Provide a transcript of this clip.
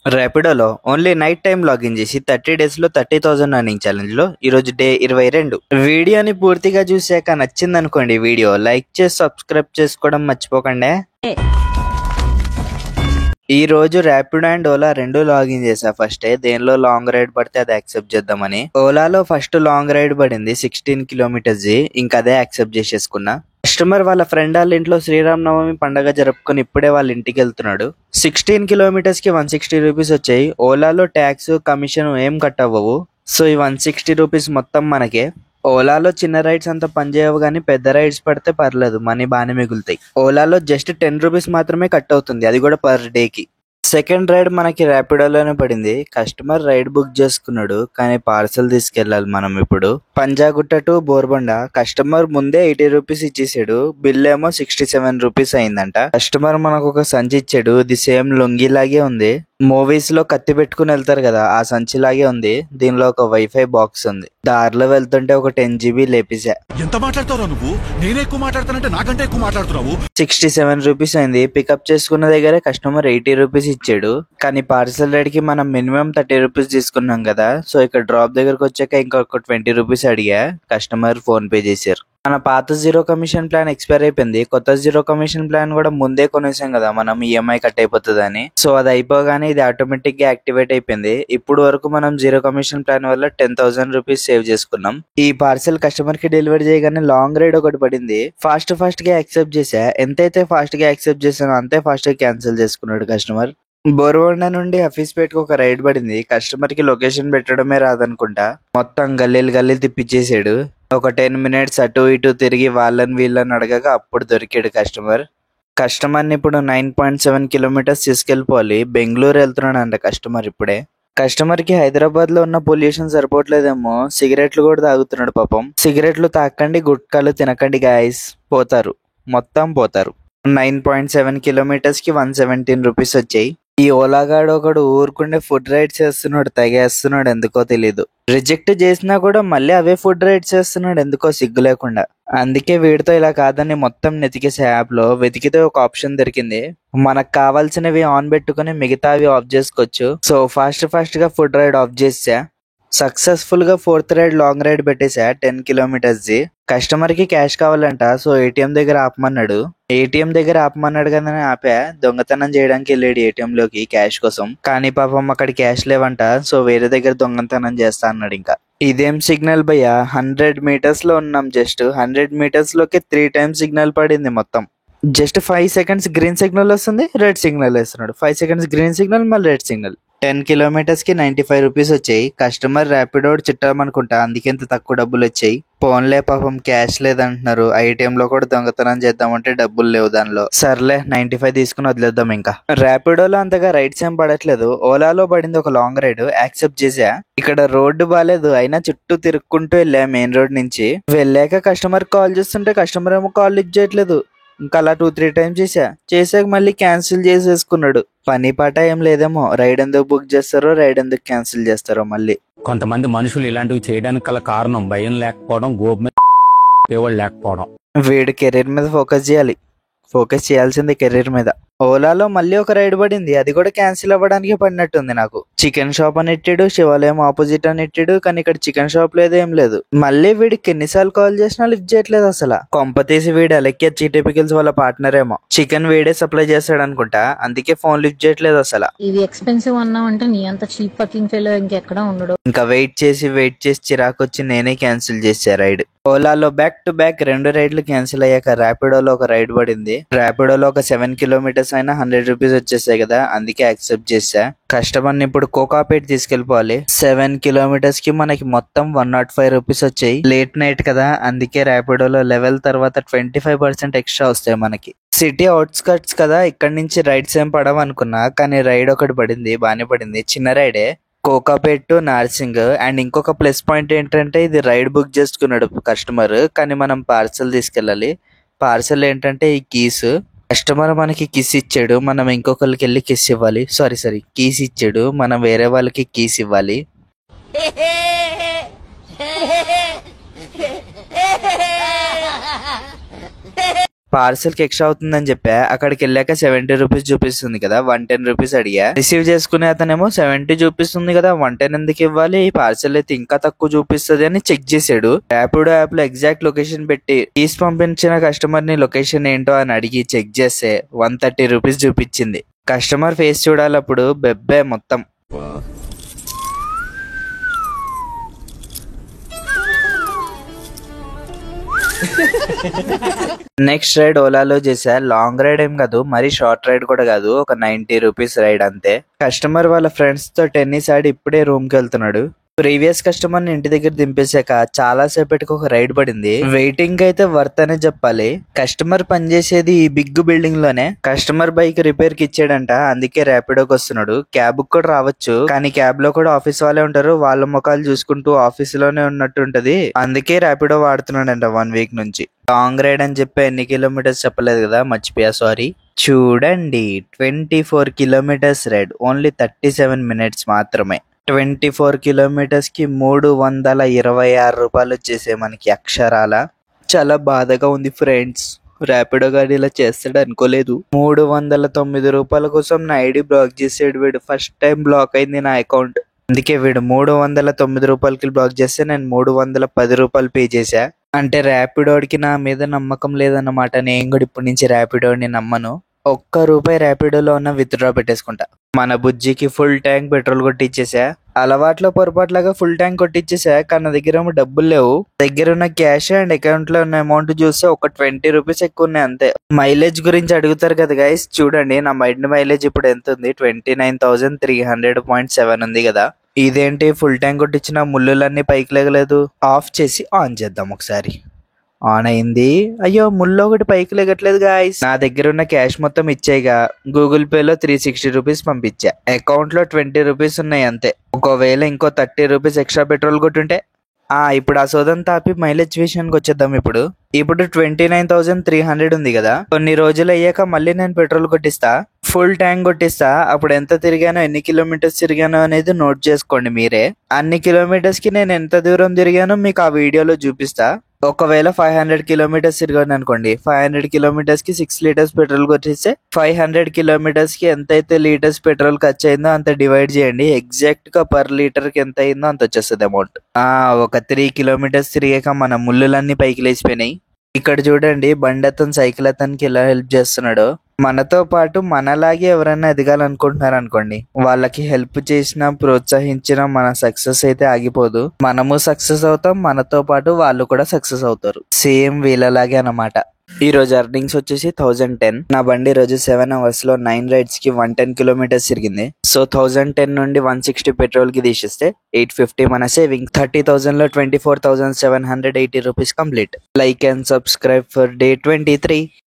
ర్యాపిడోలో only night time login చేసి 30 days లో 30,000 running challenge లో ఈరోజు డే 22. వీడియోని పూర్తిగా చూసాక నచ్చింది అనుకోండి వీడియో లైక్ చేసి సబ్స్క్రైబ్ చేసుకోవడం మర్చిపోకండి. ఈ రోజు ర్యాపిడో అండ్ ఓలా రెండు లాగిన్ చేసా. ఫస్ట్ దేనిలో లాంగ్ రైడ్ పడితే అది యాక్సెప్ట్ చేద్దామని. ఓలాలో ఫస్ట్ లాంగ్ రైడ్ పడింది 16 కిలోమీటర్స్. ఇంకా అదే యాక్సెప్ట్ చేసేసుకున్నా. కస్టమర్ వాళ్ళ ఫ్రెండ్ వాళ్ళ ఇంట్లో శ్రీరామనవమి పండగ జరుపుకొని ఇప్పుడే వాళ్ళ ఇంటికి వెళ్తున్నాడు. 16 కిలోమీటర్స్ కి 160 రూపీస్ వచ్చాయి. ఓలాలో ట్యాక్స్ కమిషన్ ఏం కట్ అవ్వవు. సో ఈ 160 రూపీస్ మొత్తం మనకే. ఓలాలో చిన్న రైడ్స్ అంతా పనిచేయవు కానీ పెద్ద రైడ్స్ పడితే పర్లేదు, మనీ బాగానే మిగులుతాయి. ఓలాలో జస్ట్ 10 రూపీస్ మాత్రమే కట్ అవుతుంది, అది కూడా పర్ డేకి. సెకండ్ రైడ్ మనకి ర్యాపిడోలోనే పడింది. కస్టమర్ రైడ్ బుక్ చేసుకున్నాడు కానీ పార్సల్ తీసుకెళ్లాలి మనం ఇప్పుడు. పంజాగుట్ట టు బోర్బండ. కస్టమర్ ముందే 80 రూపీస్ ఇచ్చేసాడు. బిల్ ఏమో 67 రూపీస్ అయిందంట. కస్టమర్ మనకు ఒక సంచి ఇచ్చాడు. ఇది సేమ్ లొంగి లాగే ఉంది. మూవీస్ లో కత్తి పెట్టుకుని వెళ్తారు కదా, ఆ సంచి లాగే ఉంది. దీనిలో ఒక వైఫై బాక్స్ ఉంది. దారిలో వెళ్తుంటే ఒక 10 GB లేపేసా. ఎంత మాట్లాడతావు నువ్వు? నేనే ఎక్కువ మాట్లాడతానంటే నాకంటే ఎక్కువ మాట్లాడుతున్నావు. 67 రూపీస్ అయింది. పికప్ చేసుకున్న దగ్గరే కస్టమర్ 80 రూపీస్ ఇచ్చాడు. కానీ పార్సల్ రైడ్ కి మనం మినిమం 30 రూపీస్ తీసుకున్నాం కదా. సో ఇక్కడ డ్రాప్ దగ్గరకు వచ్చాక ఇంకొక 20 రూపీస్ అడిగా. కస్టమర్ ఫోన్ పే చేశారు. మన పాత జీరో కమిషన్ ప్లాన్ ఎక్స్పైర్ అయిపోయింది. కొత్త జీరో కమిషన్ ప్లాన్ కూడా ముందే కొనేసాం కదా మనం, ఈఎంఐ కట్ అయిపోతుంది అని. సో అది అయిపోగానే ఇది ఆటోమేటిక్ గా యాక్టివేట్ అయిపోయింది. ఇప్పుడు వరకు మనం జీరో కమిషన్ ప్లాన్ వల్ల 10,000 రూపీస్ సేవ్ చేసుకున్నాం. ఈ పార్సల్ కస్టమర్ కి డెలివరీ చేయగానే లాంగ్ రైడ్ ఒకటి పడింది. ఫాస్ట్ గా యాక్సెప్ట్ చేసా. ఎంతైతే ఫాస్ట్ గా యాక్సెప్ట్ చేసానో అంతే ఫాస్ట్ గా క్యాన్సిల్ చేసుకున్నాడు కస్టమర్. బోర్బండ నుండి హఫీస్పేట్ కు ఒక రైడ్ పడింది. కస్టమర్ కి లొకేషన్ పెట్టడమే రాదనుకుంటా. మొత్తం గల్లీలు తిప్పించేసాడు. ఒక 10 మినిట్స్ అటు ఇటు తిరిగి వాళ్ళని వీళ్ళని అడగగా అప్పుడు దొరికాడు కస్టమర్. కస్టమర్ని ఇప్పుడు 9.7 కిలోమీటర్స్ తీసుకెళ్లిపోవాలి. బెంగళూరు వెళ్తున్నాడంట కస్టమర్ ఇప్పుడే. కస్టమర్ కి హైదరాబాద్ లో ఉన్న పొల్యూషన్ సరిపోవట్లేదేమో, సిగరెట్లు కూడా తాగుతున్నాడు పాపం. సిగరెట్లు తాకండి, గుట్కాలు తినకండి గాయస్, పోతారు, మొత్తం పోతారు. 9.7 కిలోమీటర్స్ కి 117 రూపీస్ వచ్చాయి. ఈ ఓలాగాడు ఒకడు ఊరుకుండే ఫుడ్ రైడ్స్ చేస్తున్నాడు, తెగేస్తున్నాడు, ఎందుకో తెలీదు. రిజెక్ట్ చేసినా కూడా మళ్ళీ అవే ఫుడ్ రైడ్స్ చేస్తున్నాడు, ఎందుకో సిగ్గు లేకుండా. అందుకే వీడితో ఇలా కాదని మొత్తం వెతికేసే యాప్ లో వెతికితే ఒక ఆప్షన్ దొరికింది. మనకు కావాల్సినవి ఆన్ పెట్టుకుని మిగతావి ఆఫ్ చేసుకోవచ్చు. సో ఫాస్ట్ గా ఫుడ్ రైడ్ ఆఫ్ చేసా. సక్సెస్ఫుల్ గా 4th రైడ్ లాంగ్ రైడ్ పెట్టేసా 10 కిలోమీటర్స్ ది. కస్టమర్ కి క్యాష్ కావాలంట. సో ఏటీఎం దగ్గర ఆపమన్నాడు. కదా ఆపా. దొంగతనం చేయడానికి వెళ్ళాడు ఏటీఎం లోకి క్యాష్ కోసం. కానీ పాపం అక్కడ క్యాష్ లేవంట. సో వేరే దగ్గర దొంగతనం చేస్తా అన్నాడు. ఇంకా ఇదేం సిగ్నల్ భయ్యా, 100 మీటర్స్ లో ఉన్నాం. జస్ట్ 100 మీటర్స్ లోకి 3 టైమ్స్ సిగ్నల్ పడింది మొత్తం. జస్ట్ 5 సెకండ్స్ గ్రీన్ సిగ్నల్ వస్తుంది, రెడ్ సిగ్నల్ వేస్తున్నాడు. 5 సెకండ్స్ గ్రీన్ సిగ్నల్, మళ్ళీ రెడ్ సిగ్నల్. 10 కిలోమీటర్స్ కి 95 రూపీస్ వచ్చాయి. కస్టమర్ ర్యాపిడో చిట్టామనుకుంటా, అందుకే ఇంత తక్కువ డబ్బులు వచ్చాయి. ఫోన్లే పాపం క్యాష్ లేదంటున్నారు. ఐటీఎం లో కూడా దొంగతనం చేద్దామంటే డబ్బులు లేవు దానిలో. సర్లే 95 తీసుకుని వదిలేద్దాం. ఇంకా ర్యాపిడోలో అంతగా రైడ్స్ ఏం పడట్లేదు. ఓలాలో పడింది ఒక లాంగ్ రైడ్, యాక్సెప్ట్ చేసా. ఇక్కడ రోడ్డు బాలేదు, అయినా చుట్టూ తిరుక్కుంటూ వెళ్ళా. మెయిన్ రోడ్ నుంచి వెళ్ళాక కస్టమర్ కాల్ చేస్తుంటే కస్టమర్ ఏమో కాల్ లిఫ్ట్ చేయట్లేదు. ఇంకా అలా 2-3 టైమ్స్ చేసాక మళ్ళీ క్యాన్సిల్ చేసేసుకున్నాడు. పని పాట ఏం లేదేమో, రైడ్ ఎందుకు బుక్ చేస్తారో, రైడ్ ఎందుకు క్యాన్సిల్ చేస్తారో. మళ్ళీ కొంతమంది మనుషులు ఇలాంటివి చేయడానికి గల కారణం భయం లేకపోవడం, గోపు మీద లేకపోవడం. వీడు కెరీర్ మీద ఫోకస్ చేయాల్సింది కెరీర్ మీద. ఓలాలో మళ్ళీ ఒక రైడ్ పడింది. అది కూడా క్యాన్సిల్ అవ్వడానికి పడినట్టుంది నాకు. చికెన్ షాప్ అని ఇట్టాడు, శివాలయం ఆపోజిట్ అని ఇట్టాడు. కానీ ఇక్కడ చికెన్ షాప్ లేదు, ఏం లేదు. మళ్ళీ వీడికి ఎన్నిసార్లు కాల్ చేసినా లిఫ్ట్ చేయట్లేదు అసలు. కొంపతీసి వీడు అలెక్కి టీపికల్స్ వాళ్ళ పార్ట్నర్ ఏమో. చికెన్ వీడే సప్లై చేస్తాడు అనుకుంటా, అందుకే ఫోన్ లిఫ్ట్ చేయట్లేదు అసలు. ఇవి ఎక్స్పెన్సివ్ అన్నావంటే నీ అంత చీప్ ఫకింగ్ ఫెలో ఇంకెక్కడ ఉండడు. ఇంకా వెయిట్ చేసి చిరాకు వచ్చి నేనే క్యాన్సిల్ చేసా రైడ్. ఓలాలో బ్యాక్ టు బ్యాక్ 2 రైడ్లు క్యాన్సిల్ అయ్యాక ర్యాపిడోలో ఒక రైడ్ పడింది. ర్యాపిడోలో ఒక 7 కిలోమీటర్స్ అయినా 100 రూపీస్ వచ్చేసాయి కదా, అందుకే యాక్సెప్ట్ చేసా. కస్టమర్ని ఇప్పుడు కోకాపేట్ తీసుకెళ్లిపోవాలి. 7 కిలోమీటర్స్ కి మనకి మొత్తం 105 రూపీస్ వచ్చాయి. లేట్ నైట్ కదా, అందుకే ర్యాపిడోలో లెవెల్ తర్వాత 25% ఎక్స్ట్రా వస్తాయి మనకి. సిటీ అవుట్స్కట్స్ కదా, ఇక్కడ నుంచి రైడ్స్ ఏం పడవు అనుకున్నా, కానీ రైడ్ ఒకటి పడింది, బానే పడింది. చిన్న రైడే, కోకాపేట్ టు నార్సింగ్. అండ్ ఇంకొక ప్లస్ పాయింట్ ఏంటంటే ఇది రైడ్ బుక్ చేసుకున్నాడు కస్టమర్, కానీ మనం పార్సల్ తీసుకెళ్ళాలి. పార్సల్ ఏంటంటే ఈ కీస్. కస్టమర్ మనకి కిస్ ఇచ్చాడు, మనం ఇంకొకరికి వెళ్ళి కిస్ ఇవ్వాలి. సారీ కీస్ ఇచ్చాడు, మనం వేరే వాళ్ళకి కీస్ ఇవ్వాలి. పార్సల్ కి ఎక్స్ట్రా అవుతుందని చెప్పా. అక్కడికి వెళ్ళాక 70 రూపీస్ చూపిస్తుంది కదా, 110 రూపీస్ అడిగా. రిసీవ్ చేసుకునే అతనేమో 70 చూపిస్తుంది కదా, 110 ఎందుకు ఇవ్వాలి, పార్సల్ అయితే ఇంకా తక్కువ చూపిస్తుంది అని చెక్ చేసాడు. ర్యాపిడో యాప్ లో ఎగ్జాక్ట్ లొకేషన్ పెట్టి తీసి పంపించిన కస్టమర్ ని లొకేషన్ ఏంటో అని అడిగి చెక్ చేస్తే 130 రూపీస్ చూపించింది. కస్టమర్ ఫేస్ చూడాలప్పుడు బెబ్బే మొత్తం. నెక్స్ట్ రైడ్ ఓలాలో చేసా. లాంగ్ రైడ్ ఏం కాదు, మరి షార్ట్ రైడ్ కూడా కాదు, ఒక 90 రూపీస్ రైడ్ అంతే. కస్టమర్ వాళ్ళ ఫ్రెండ్స్ తో టెన్నిస్ ఆడి ఇప్పుడే రూమ్ కి వెళ్తున్నాడు. ప్రీవియస్ కస్టమర్ ని ఇంటి దగ్గర దింపేశాక చాలా సేపటికి ఒక రైడ్ పడింది. వెయిటింగ్ అయితే వర్త్ అనే చెప్పాలి. కస్టమర్ పనిచేసేది ఈ బిగ్ బిల్డింగ్ లోనే. కస్టమర్ బైక్ రిపేర్ కి ఇచ్చాడంట, అందుకే ర్యాపిడోకి వస్తున్నాడు. క్యాబ్ కూడా రావచ్చు, కానీ క్యాబ్ లో కూడా ఆఫీస్ వాళ్ళే ఉంటారు, వాళ్ళ ముఖాలు చూసుకుంటూ ఆఫీస్ లోనే ఉన్నట్టు ఉంటది. అందుకే ర్యాపిడో వాడుతున్నాడంట 1 వీక్ నుంచి. లాంగ్ రైడ్ అని చెప్పి ఎన్ని కిలోమీటర్స్ చెప్పలేదు కదా, మర్చిపోయా, సారీ. చూడండి 24 కిలోమీటర్స్ రైడ్, ఓన్లీ 37 మినిట్స్ మాత్రమే. 24 కిలోమీటర్స్ కి 326 రూపాయలు వచ్చేసే మనకి అక్షరాల. చాలా బాధగా ఉంది ఫ్రెండ్స్, ర్యాపిడో గాడి ఇలా చేస్తాడు అనుకోలేదు. 309 రూపాయల కోసం నా ఐడి బ్లాక్ చేసాడు వీడు. ఫస్ట్ టైం బ్లాక్ అయింది నా అకౌంట్. అందుకే వీడు 309 రూపాయలకి బ్లాక్ చేస్తే నేను 310 రూపాయలు పే చేశా. అంటే ర్యాపిడోడికి నా మీద నమ్మకం లేదన్నమాట. నేను కూడా ఇప్పటి నుంచి ర్యాపిడోని నమ్మను. ₹1 ర్యాపిడోలో ఉన్న విత్డ్రా పెట్టేసుకుంటా. మన బుజ్జికి ఫుల్ ట్యాంక్ పెట్రోల్ కొట్టిచ్చేసా. అలవాట్లో పొరపాట్లాగా ఫుల్ ట్యాంక్ కొట్టిచ్చేసా, కానీ నా దగ్గర ఏమో డబ్బులు లేవు. దగ్గర ఉన్న క్యాష్ అండ్ అకౌంట్ లో ఉన్న అమౌంట్ చూస్తే ఒక 20 రూపీస్ ఎక్కువ ఉన్నాయి అంతే. మైలేజ్ గురించి అడుగుతారు కదా గైస్, చూడండి నా మైలేజ్ ఇప్పుడు ఎంత ఉంది, 29,300.7 ఉంది కదా. ఇదేంటి ఫుల్ ట్యాంక్ కొట్టించిన ముళ్ళులన్నీ పైకి లేగలేదు. ఆఫ్ చేసి ఆన్ చేద్దాం ఒకసారి. ఆన్ అయింది. అయ్యో ముళ్ళు ఒకటి పైకి లేగట్లేదు గాయస్. నా దగ్గర ఉన్న క్యాష్ మొత్తం ఇచ్చేయగా గూగుల్ పే లో 360 రూపీస్ పంపించా. అకౌంట్ లో 20 రూపీస్ ఉన్నాయి అంతే. ఒకవేళ ఇంకో 30 రూపీస్ ఎక్స్ట్రా పెట్రోల్ కొట్టుంటే. ఇప్పుడు ఆ సోదం తాపి మైలేజ్ విషయానికి వచ్చేద్దాం. ఇప్పుడు 29,300 ఉంది కదా, కొన్ని రోజులు అయ్యాక మళ్ళీ నేను పెట్రోల్ కొట్టిస్తా, ఫుల్ ట్యాంక్ కొట్టిస్తా. అప్పుడు ఎంత తిరిగానో, ఎన్ని కిలోమీటర్స్ తిరిగానో అనేది నోట్ చేసుకోండి మీరే. అన్ని కిలోమీటర్స్ కి నేను ఎంత దూరం తిరిగానో మీకు ఆ వీడియోలో చూపిస్తా. ఒకవేళ 500 కిలోమీటర్స్ తిరిగాను అనుకోండి, 500 కిలోమీటర్స్ కి 6 లీటర్స్ పెట్రోల్ కొట్టిస్తే 500 కిలోమీటర్స్ కి ఎంతైతే లీటర్స్ పెట్రోల్ ఖర్చు అయిందో అంత డివైడ్ చేయండి. ఎగ్జాక్ట్ గా పర్ లీటర్ కి ఎంత అయిందో అంత వచ్చేస్తుంది అమౌంట్. ఒక 3 కిలోమీటర్స్ తిరిగాక మన ముళ్ళులన్నీ పైకి లేచిపోయినాయి. ఇక్కడ చూడండి బండి అతను సైకిల్ అతనికి ఎలా హెల్ప్ చేస్తున్నాడో. మనతో పాటు మనలాగే ఎవరైనా ఎదగాలనుకుంటున్నారు అనుకోండి, వాళ్ళకి హెల్ప్ చేసినా ప్రోత్సహించినా మన సక్సెస్ అయితే ఆగిపోదు. మనము సక్సెస్ అవుతాం, మనతో పాటు వాళ్ళు కూడా సక్సెస్ అవుతారు. సేమ్ వీళ్ళలాగే అన్నమాట. ఈ రోజు ఎర్నింగ్స్ వచ్చేసి 1010. నా బండి రోజు 7 అవర్స్ లో 9 రైడ్స్ కి 110 కిలోమీటర్స్ తిరిగింది. సో 1010 నుండి 160 పెట్రోల్ కి తీసిస్తే 850 మన సేవింగ్. 30,000 లో 24,780 rupees complete. Like and subscribe for day 23.